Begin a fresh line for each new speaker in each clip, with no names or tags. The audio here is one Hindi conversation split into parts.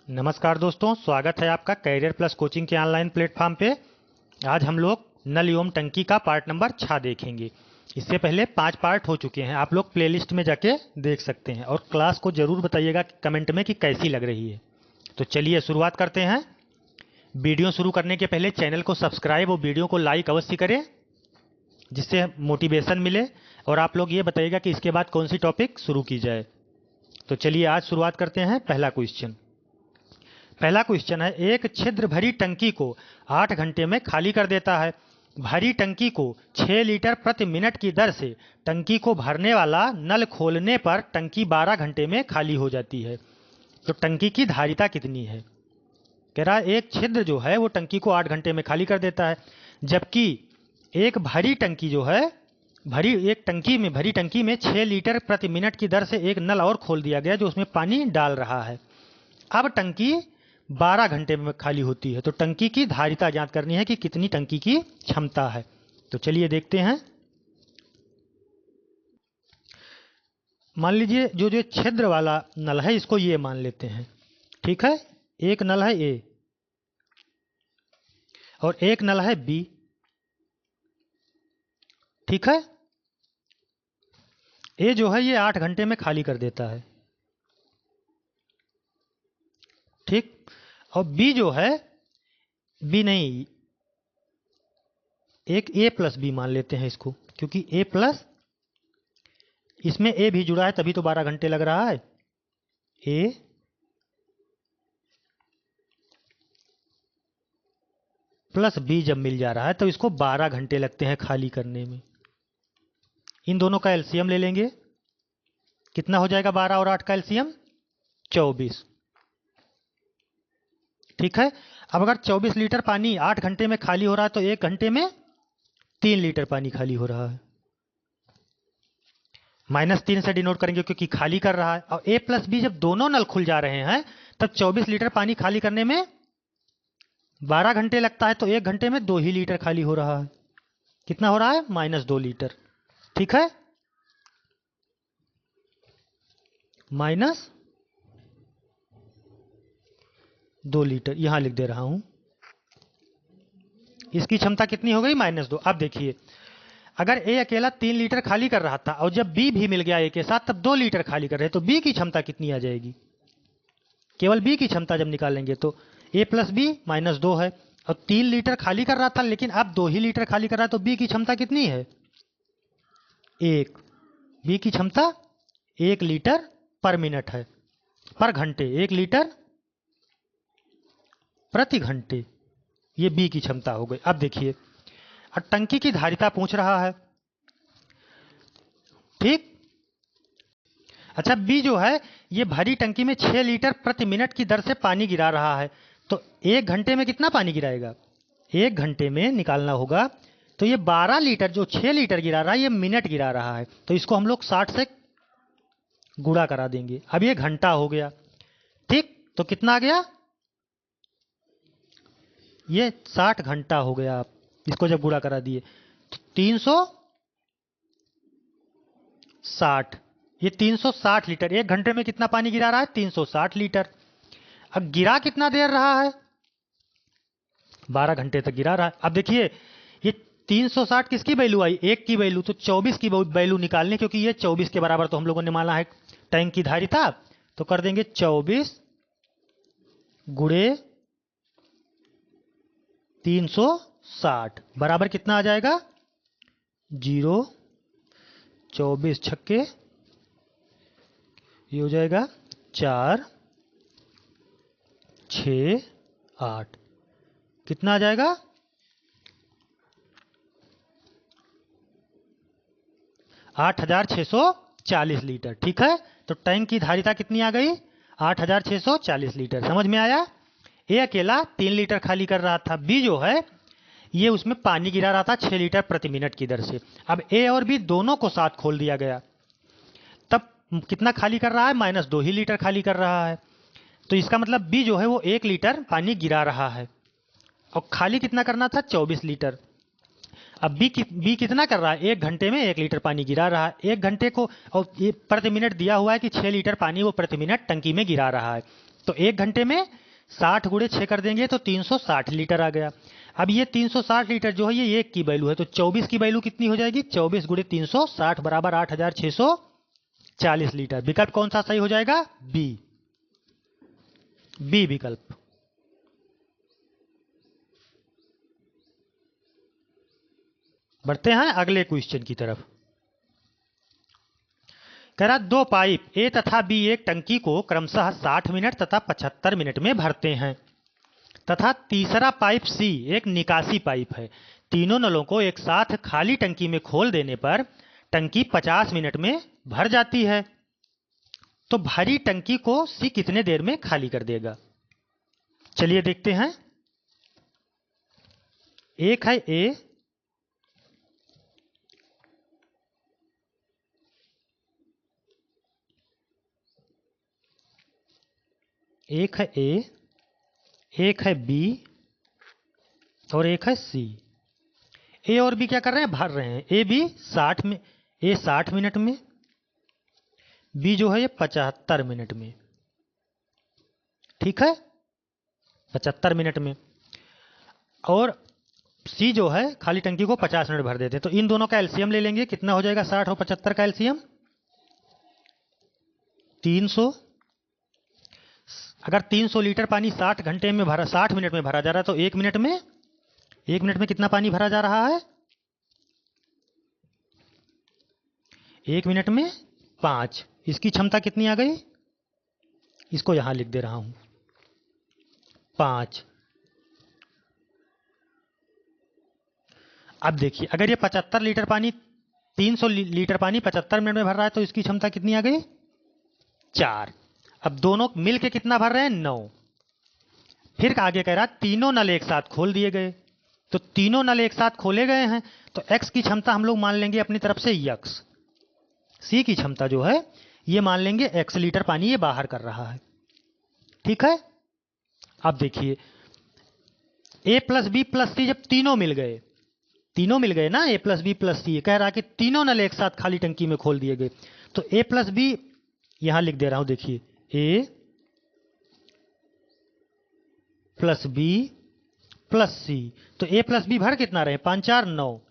नमस्कार दोस्तों, स्वागत है आपका कैरियर प्लस कोचिंग के ऑनलाइन प्लेटफॉर्म पे। आज हम लोग नल एवं टंकी का पार्ट नंबर 6 देखेंगे। इससे पहले 5 पार्ट हो चुके हैं, आप लोग प्लेलिस्ट में जाके देख सकते हैं और क्लास को ज़रूर बताइएगा कमेंट में कि कैसी लग रही है। तो चलिए शुरुआत करते हैं। वीडियो शुरू करने के पहले चैनल को सब्सक्राइब और वीडियो को लाइक अवश्य करें, जिससे मोटिवेशन मिले। और आप लोग ये बताइएगा कि इसके बाद कौन सी टॉपिक शुरू की जाए। तो चलिए आज शुरुआत करते हैं। पहला क्वेश्चन है, एक छिद्र भरी टंकी को 8 घंटे में खाली कर देता है। भरी टंकी को 6 लीटर प्रति मिनट की दर से टंकी को भरने वाला नल खोलने पर टंकी 12 घंटे में खाली हो जाती है। तो टंकी की धारिता कितनी है? कह रहा है एक छिद्र जो है वो टंकी को 8 घंटे में खाली कर देता है, जबकि एक भरी टंकी जो है भरी टंकी में 6 लीटर प्रति मिनट की दर से एक नल और खोल दिया गया जो उसमें पानी डाल रहा है। अब टंकी 12 घंटे में खाली होती है। तो टंकी की धारिता ज्ञात करनी है कि कितनी टंकी की क्षमता है। तो चलिए देखते हैं। मान लीजिए जो छिद्र वाला नल है इसको ये मान लेते हैं, ठीक है। एक नल है ए और एक नल है बी, ठीक है। ए जो है ये 8 घंटे में खाली कर देता है, ठीक। और बी जो है, बी नहीं, एक ए प्लस बी मान लेते हैं इसको, क्योंकि ए प्लस इसमें ए भी जुड़ा है तभी तो 12 घंटे लग रहा है। ए प्लस बी जब मिल जा रहा है तो इसको 12 घंटे लगते हैं खाली करने में। इन दोनों का एलसीएम ले लेंगे, कितना हो जाएगा? 12 और 8 का एलसीएम 24, ठीक है। अब अगर 24 लीटर पानी 8 घंटे में खाली हो रहा है तो 1 घंटे में 3 लीटर पानी खाली हो रहा है। -3 से डिनोट करेंगे क्योंकि खाली कर रहा है। और ए प्लस बी जब दोनों नल खुल जा रहे हैं तब 24 लीटर पानी खाली करने में 12 घंटे लगता है, तो 1 घंटे में 2 ही लीटर खाली हो रहा है। कितना हो रहा है? -2 लीटर, ठीक है। -2 लीटर यहां लिख दे रहा हूं। इसकी क्षमता कितनी हो गई? -2। अब देखिए, अगर ए अकेला 3 लीटर खाली कर रहा था और जब बी भी मिल गया ए के साथ तब 2 लीटर खाली कर रहे, तो बी की क्षमता कितनी आ जाएगी? केवल बी की क्षमता जब निकालेंगे तो ए प्लस बी -2 है, और 3 लीटर खाली कर रहा था लेकिन अब 2 ही लीटर खाली कर रहा है, तो बी की क्षमता कितनी है? 1। बी की क्षमता 1 लीटर पर मिनट है, पर घंटे 1 लीटर प्रति घंटे, ये बी की क्षमता हो गई। अब देखिए, और टंकी की धारिता पूछ रहा है, ठीक। अच्छा, बी जो है ये भरी टंकी में 6 लीटर प्रति मिनट की दर से पानी गिरा रहा है, तो 1 घंटे में कितना पानी गिराएगा? 1 घंटे में निकालना होगा, तो ये 12 लीटर जो 6 लीटर गिरा रहा है ये मिनट गिरा रहा है, तो इसको हम लोग 60 से गुणा करा देंगे। अब ये घंटा हो गया, ठीक। तो कितना आ गया? ये 60 घंटा हो गया। आप इसको जब गुणा करा दिए तो 360, ये 360 लीटर। 1 घंटे में कितना पानी गिरा रहा है? 360 लीटर। अब गिरा कितना देर रहा है? 12 घंटे तक गिरा रहा है। अब देखिए, ये 360 किसकी वैल्यू आई? 1 की वैल्यू, तो 24 की वैल्यू निकालने, क्योंकि ये 24 के बराबर तो हम लोगों ने माना है टैंक की धारिता। तो कर देंगे 24 गुणे 360 बराबर कितना आ जाएगा? 0, 24 छक्के, ये हो जाएगा 4, 6, 8, कितना आ जाएगा? 8640 लीटर, ठीक है। तो टैंक की धारिता कितनी आ गई? 8640 लीटर। समझ में आया? ए अकेला 3 लीटर खाली कर रहा था, बी जो है ये उसमें पानी गिरा रहा था 6 लीटर प्रति मिनट की दर से। अब ए और बी दोनों को साथ खोल दिया गया, तब कितना खाली कर रहा है? -2 ही लीटर खाली कर रहा है। तो इसका मतलब बी जो है वो 1 लीटर पानी गिरा रहा है, और खाली कितना करना था? 24 लीटर। अब बी कितना कर रहा है? 1 घंटे में 1 लीटर पानी गिरा रहा है। 1 घंटे को, और ये प्रति मिनट दिया हुआ है कि 6 लीटर पानी वो प्रति मिनट टंकी में गिरा रहा है। तो 1 घंटे में 60 गुणे 6 कर देंगे तो 360 लीटर आ गया। अब ये 360 लीटर जो है ये 1 की वैल्यू है, तो 24 की वैल्यू कितनी हो जाएगी? 24 गुणे 360 बराबर 8640 लीटर। विकल्प कौन सा सही हो जाएगा? बी, बी विकल्प। बढ़ते हैं अगले क्वेश्चन की तरफ। कह रहा दो पाइप ए तथा बी एक टंकी को क्रमशः 60 मिनट तथा 75 मिनट में भरते हैं तथा तीसरा पाइप सी एक निकासी पाइप है। तीनों नलों को एक साथ खाली टंकी में खोल देने पर टंकी 50 मिनट में भर जाती है। तो भरी टंकी को सी कितने देर में खाली कर देगा? चलिए देखते हैं। एक है ए, एक है ए, एक है बी और एक है सी। ए और बी क्या कर रहे हैं? भर रहे हैं। ए 60 मिनट में, बी जो है ये 75 मिनट में। ठीक है, 75 मिनट में। और सी जो है खाली टंकी को 50 मिनट भर देते हैं। तो इन दोनों का एलसीएम ले लेंगे। कितना हो जाएगा? 60 और 75 का एलसीएम 300। अगर 300 लीटर पानी 60 घंटे में भरा, 60 मिनट में भरा जा रहा है, तो 1 मिनट में कितना पानी भरा जा रहा है? 1 मिनट में 5। इसकी क्षमता कितनी आ गई? इसको यहां लिख दे रहा हूं, 5। अब देखिए, अगर ये 75 लीटर पानी 300 लीटर पानी 75 मिनट में भर रहा है, तो इसकी क्षमता कितनी आ गई? 4। अब दोनों मिलके कितना भर रहे हैं? 9। फिर आगे कह रहा तीनों नल एक साथ खोल दिए गए। तो तीनों नल एक साथ खोले गए हैं, तो x की क्षमता हम लोग मान लेंगे अपनी तरफ से x। सी की क्षमता जो है ये मान लेंगे x लीटर पानी ये बाहर कर रहा है। ठीक है। अब देखिए, a प्लस बी प्लस सी जब तीनों मिल गए ना, a प्लस बी प्लस सी, कह रहा कि तीनों नल एक साथ खाली टंकी में खोल दिए गए। तो a प्लस बी यहां लिख दे रहा हूं, देखिए a प्लस बी प्लस सी। तो a प्लस बी भर कितना रहे? 5 4 9।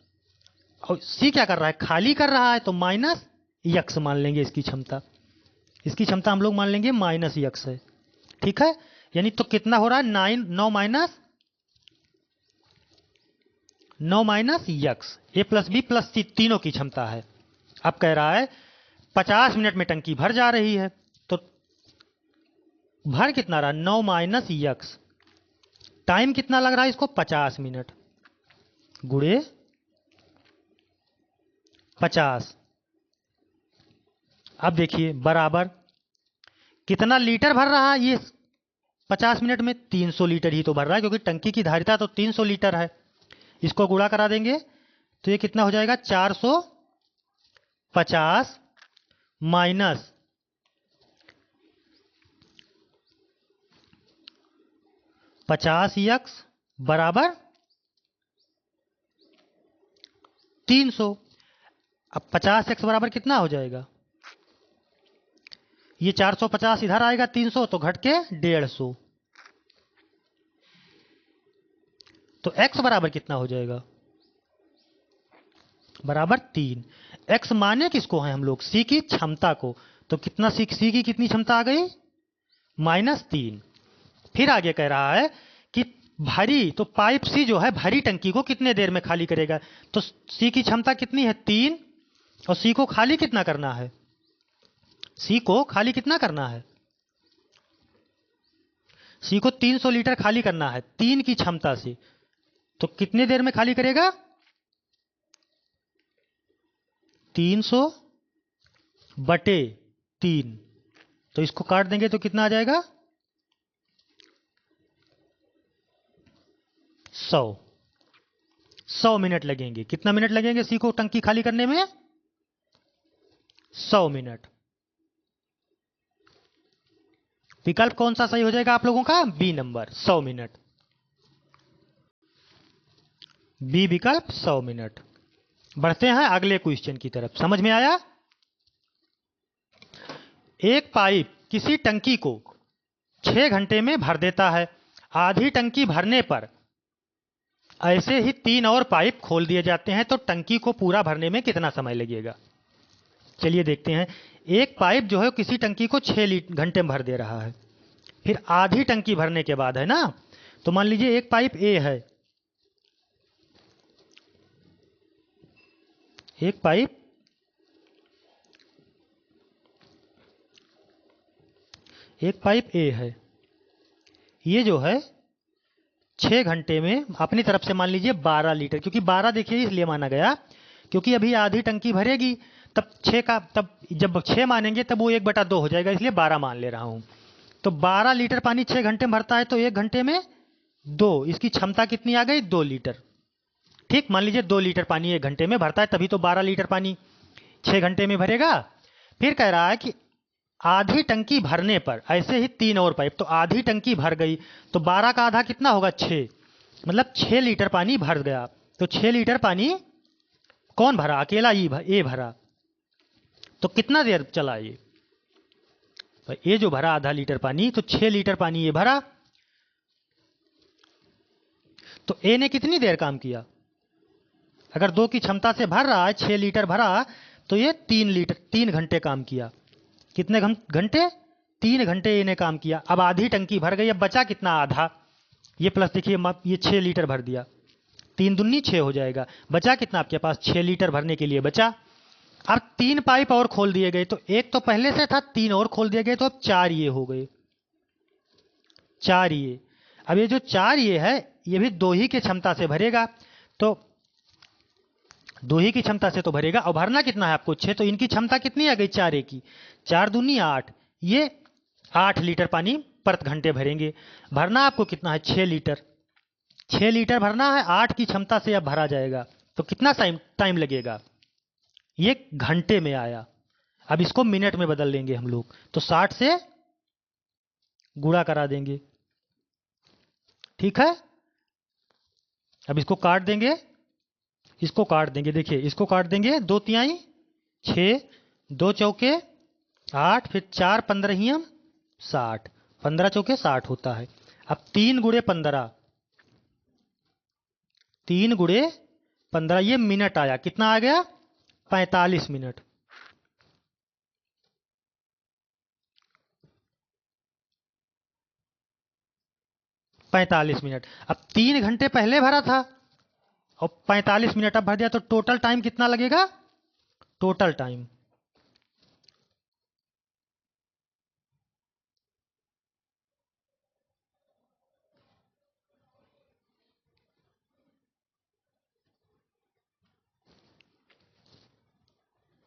और सी क्या कर रहा है? खाली कर रहा है, तो माइनस यक्स मान लेंगे इसकी क्षमता। इसकी क्षमता हम लोग मान लेंगे माइनस यक्स है। ठीक है, यानी तो कितना हो रहा है? 9 माइनस यक्स। ए प्लस बी प्लस सी तीनों की क्षमता है। अब कह रहा है 50 मिनट में टंकी भर जा रही है, तो भर कितना रहा? 9 माइनस यक्स। टाइम कितना लग रहा है इसको? 50 मिनट गुणे 50। अब देखिए बराबर कितना लीटर भर रहा है ये 50 मिनट में? 300 लीटर ही तो भर रहा है, क्योंकि टंकी की धारिता तो 300 लीटर है। इसको गुणा करा देंगे तो ये कितना हो जाएगा? 450 माइनस 50x बराबर 300। अब 50x बराबर कितना हो जाएगा? ये 450 इधर आएगा, 300 तो घट के 150। तो x बराबर कितना हो जाएगा? बराबर 3। x माने किसको है हम लोग? सी की क्षमता को। तो कितना सी की कितनी क्षमता आ गई? -3। फिर आगे कह रहा है कि भरी, तो पाइप सी जो है भरी टंकी को कितने देर में खाली करेगा? तो सी की क्षमता कितनी है? 3। और सी को खाली कितना करना है? सी को खाली कितना करना है? सी को 300 लीटर खाली करना है 3 की क्षमता से। तो कितने देर में खाली करेगा? 300 बटे 3। तो इसको काट देंगे तो कितना आ जाएगा? 100 मिनट लगेंगे। कितना मिनट लगेंगे सी को टंकी खाली करने में? 100 मिनट। विकल्प कौन सा सही हो जाएगा आप लोगों का? B number, 100 minute. बी विकल्प 100 मिनट। बढ़ते हैं अगले क्वेश्चन की तरफ। समझ में आया? एक पाइप किसी टंकी को 6 घंटे में भर देता है। आधी टंकी भरने पर ऐसे ही 3 और पाइप खोल दिए जाते हैं तो टंकी को पूरा भरने में कितना समय लगेगा? चलिए देखते हैं। एक पाइप जो है किसी टंकी को 6 घंटे में भर दे रहा है। फिर आधी टंकी भरने के बाद है ना, तो मान लीजिए एक पाइप ए है, एक पाइप ए है, ये जो है 6 घंटे में अपनी तरफ से मान लीजिए 12 लीटर, क्योंकि 12 देखिए इसलिए माना गया क्योंकि अभी आधी टंकी भरेगी, तब 6 का, तब जब 6 मानेंगे तब वो 1/2 हो जाएगा, इसलिए 12 मान ले रहा हूं। तो 12 लीटर पानी 6 घंटे में भरता है तो 1 घंटे में 2, इसकी क्षमता कितनी आ गई? 2 लीटर। ठीक, मान लीजिए 2 लीटर पानी 1 घंटे में भरता है, तभी तो 12 लीटर पानी 6 घंटे में भरेगा। फिर कह रहा है कि आधी टंकी भरने पर ऐसे ही 3 और पाइप, तो आधी टंकी भर गई तो 12 का आधा कितना होगा? 6, मतलब 6 लीटर पानी भर गया। तो 6 लीटर पानी कौन भरा? अकेला ए भरा। तो कितना देर चला ये? तो ये जो भरा आधा लीटर पानी, तो 6 लीटर पानी ये भरा, तो ए ने कितनी देर काम किया? अगर 2 की क्षमता से भर रहा है, 6 लीटर भरा, तो ये 3 घंटे काम किया। कितने घंटे? 3 घंटे ये ने काम किया। अब आधी टंकी भर गई, अब बचा कितना? आधा। ये प्लस देखिए, ये 6 लीटर भर दिया, 3 दूनी 6 हो जाएगा। बचा कितना आपके पास? 6 लीटर भरने के लिए बचा। अब 3 पाइप और खोल दिए गए, तो एक तो पहले से था, 3 और खोल दिए गए, तो अब 4 ये हो गए, 4 ये। अब ये जो 4 ये है, ये भी 2 ही की क्षमता से भरेगा, तो 2 ही की क्षमता से तो भरेगा। और भरना कितना है आपको? 6, तो इनकी क्षमता कितनी आ गई? 4 ए की, 4 दूनी 8, ये 8 लीटर पानी प्रति घंटे भरेंगे। भरना आपको कितना है? 6 लीटर। 6 लीटर भरना है, 8 की क्षमता से अब भरा जाएगा, तो कितना टाइम लगेगा? ये घंटे में आया। अब इसको मिनट में बदल लेंगे हम लोग, तो 60 से गुणा करा देंगे। ठीक है, अब इसको काट देंगे, इसको काट देंगे, देखिए इसको काट देंगे, 2 तिहाई 6, 2 चौके 8, फिर 4 15 60, 15 चौके 60 होता है। अब 3 गुणे 15, 3 गुणे 15, ये मिनट आया। कितना आ गया? 45 मिनट। अब 3 घंटे पहले भरा था और 45 मिनट अब भर दिया, तो टोटल टाइम कितना लगेगा? टोटल टाइम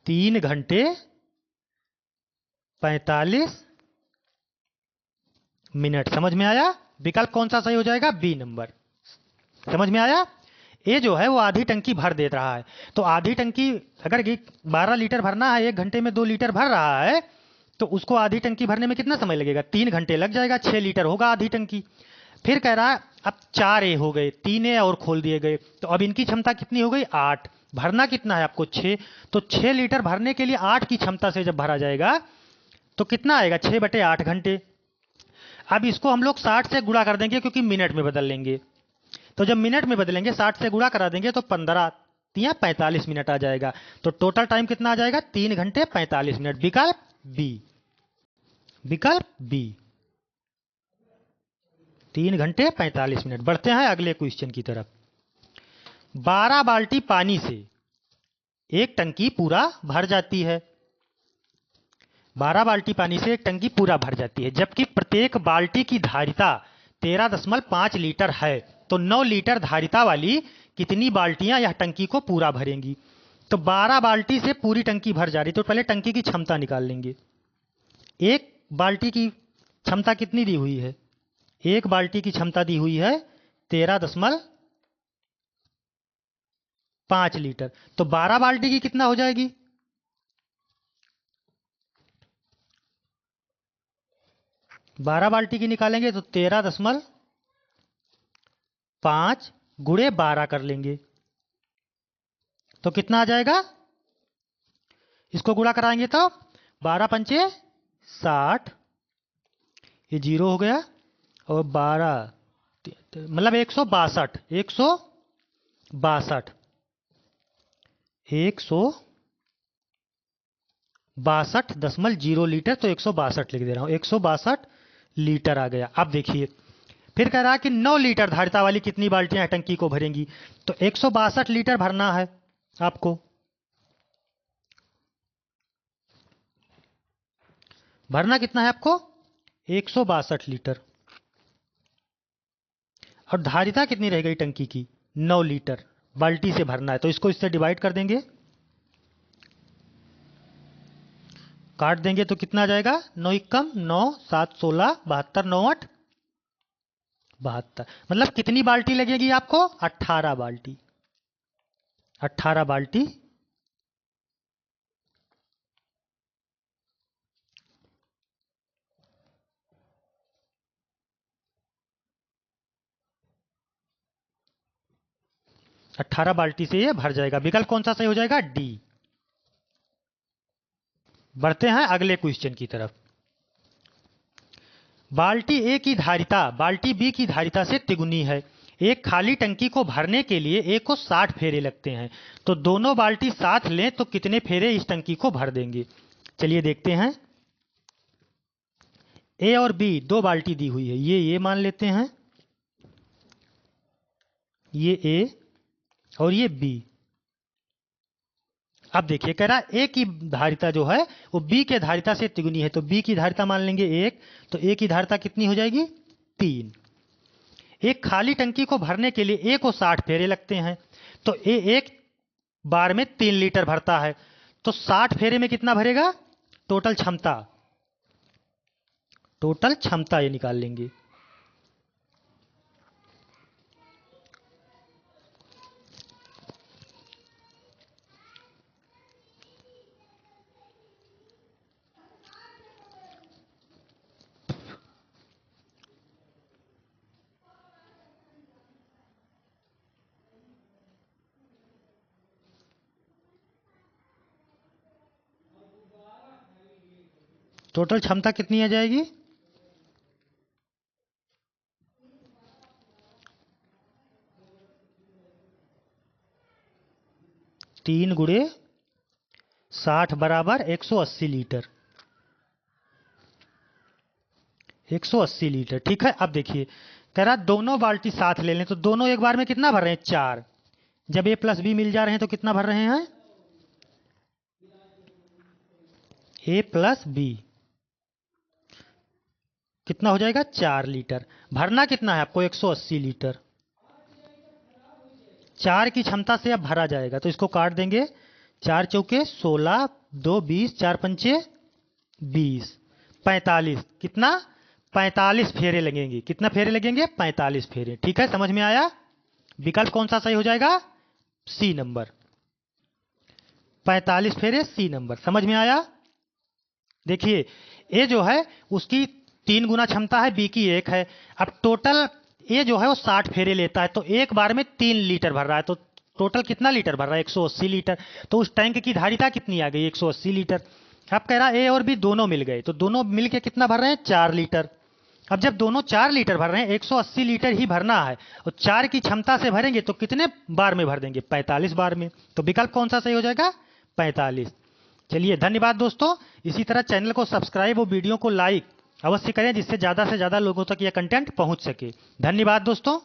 3 घंटे 45 मिनट। समझ में आया? विकल्प कौन सा सही हो जाएगा? B number. समझ में आया? ये जो है वो आधी टंकी भर दे रहा है, तो आधी टंकी अगर 12 लीटर भरना है, 1 घंटे में 2 लीटर भर रहा है, तो उसको आधी टंकी भरने में कितना समय लगेगा? 3 घंटे लग जाएगा, 6 लीटर होगा आधी टंकी। फिर कह रहा है अब 4 ए हो गए, 3 ए और खोल दिए गए, तो अब इनकी क्षमता कितनी हो गई? 8। भरना कितना है आपको? 6। तो 6 लीटर भरने के लिए 8 की क्षमता से जब भरा जाएगा तो कितना आएगा? 6/8 घंटे। अब इसको हम लोग 60 से गुणा कर देंगे, क्योंकि मिनट में बदल लेंगे। तो जब मिनट में बदलेंगे 60 से गुणा करा देंगे तो 15 या 45 मिनट आ जाएगा। तो टोटल टाइम कितना आ जाएगा? 3 घंटे 45 मिनट। विकल्प बी। विकल्प बी, 3 घंटे 45 मिनट। बढ़ते हैं अगले क्वेश्चन की तरफ। 12 बाल्टी पानी से एक टंकी पूरा भर जाती है। 12 बाल्टी पानी से एक टंकी पूरा भर जाती है, जबकि प्रत्येक बाल्टी की धारिता 13.5 लीटर है, तो 9 लीटर धारिता वाली कितनी बाल्टियां यह टंकी को पूरा भरेंगी? तो 12 बाल्टी से पूरी टंकी भर जा रही, तो पहले टंकी की क्षमता निकाल लेंगे। एक बाल्टी की क्षमता कितनी दी हुई है? एक बाल्टी की क्षमता दी हुई है 13.5 लीटर, तो 12 बाल्टी की कितना हो जाएगी? 12 बाल्टी की निकालेंगे तो 13.5 गुणे 12 कर लेंगे, तो कितना आ जाएगा? इसको गुणा कराएंगे तो 12 पंचे 60, ये 0 हो गया, और 12 मतलब 162, 162, 162.0 लीटर, तो 162 लिख दे रहा हूँ, 162 लीटर आ गया। अब देखिए फिर कह रहा है कि 9 लीटर धारिता वाली कितनी बाल्टियां टंकी को भरेंगी, तो 162 लीटर भरना है आपको। भरना कितना है आपको, 162 लीटर, और धारिता कितनी रह गई टंकी की, 9 लीटर बाल्टी से भरना है, तो इसको इससे डिवाइड कर देंगे, काट देंगे तो कितना आ जाएगा, 9 एकम 9, 7 16, 72, 9 8 72, मतलब कितनी बाल्टी लगेगी आपको, 18 बाल्टी, 18 बाल्टी। अट्ठारह बाल्टी से ये भर जाएगा। विकल्प कौन सा सही हो जाएगा, डी। बढ़ते हैं अगले क्वेश्चन की तरफ। बाल्टी ए की धारिता बाल्टी बी की धारिता से तिगुनी है। एक खाली टंकी को भरने के लिए ए को 60 फेरे लगते हैं, तो दोनों बाल्टी साथ लें तो कितने फेरे इस टंकी को भर देंगे। चलिए देखते हैं। ए और बी दो बाल्टी दी हुई है, ये मान लेते हैं, ये ए और ये बी। अब देखिए कह रहा ए की धारिता जो है वो बी के धारिता से तिगुनी है, तो बी की धारिता मान लेंगे 1, तो ए की धारिता कितनी हो जाएगी, 3। एक खाली टंकी को भरने के लिए ए को 60 फेरे लगते हैं, तो ए एक बार में 3 लीटर भरता है, तो 60 फेरे में कितना भरेगा, टोटल क्षमता ये निकाल लेंगे। टोटल क्षमता कितनी आ जाएगी, 3 गुणे 60 बराबर 180 लीटर। 180 लीटर, ठीक है। अब देखिए कह रहा दोनों बाल्टी साथ ले लें, तो दोनों एक बार में कितना भर रहे हैं, 4। जब ए प्लस बी मिल जा रहे हैं तो कितना भर रहे हैं, ए प्लस बी कितना हो जाएगा, 4 लीटर। भरना कितना है आपको, 180 लीटर। 4 की क्षमता से अब भरा जाएगा, तो इसको काट देंगे, 4 चौके 16, 2 20, 4 पंचे 20, 45, कितना 45 फेरे लगेंगे। कितना फेरे लगेंगे, 45 फेरे। ठीक है, समझ में आया। विकल्प कौन सा सही हो जाएगा, सी नंबर, 45 फेरे, सी नंबर। समझ में आया। देखिए ए जो है उसकी 3 गुना क्षमता है, बी की 1 है। अब टोटल ए जो है वो 60 फेरे लेता है, तो एक बार में 3 लीटर भर रहा है, तो टोटल कितना लीटर भर रहा है, 180 लीटर। तो उस टैंक की धारिता कितनी आ गई, 180 लीटर। अब कह रहा है ए और बी दोनों मिल गए, तो दोनों मिल के कितना भर रहे हैं, 4 लीटर। अब जब दोनों 4 लीटर भर रहे हैं, 180 लीटर ही भरना है, और 4 की क्षमता से भरेंगे तो कितने बार में भर देंगे, 45 बार में। तो विकल्प कौन सा सही हो जाएगा, 45। चलिए धन्यवाद दोस्तों। इसी तरह चैनल को सब्सक्राइब और वीडियो को लाइक अवश्य करें, जिससे ज़्यादा से ज़्यादा लोगों तक यह कंटेंट पहुंच सके। धन्यवाद दोस्तों।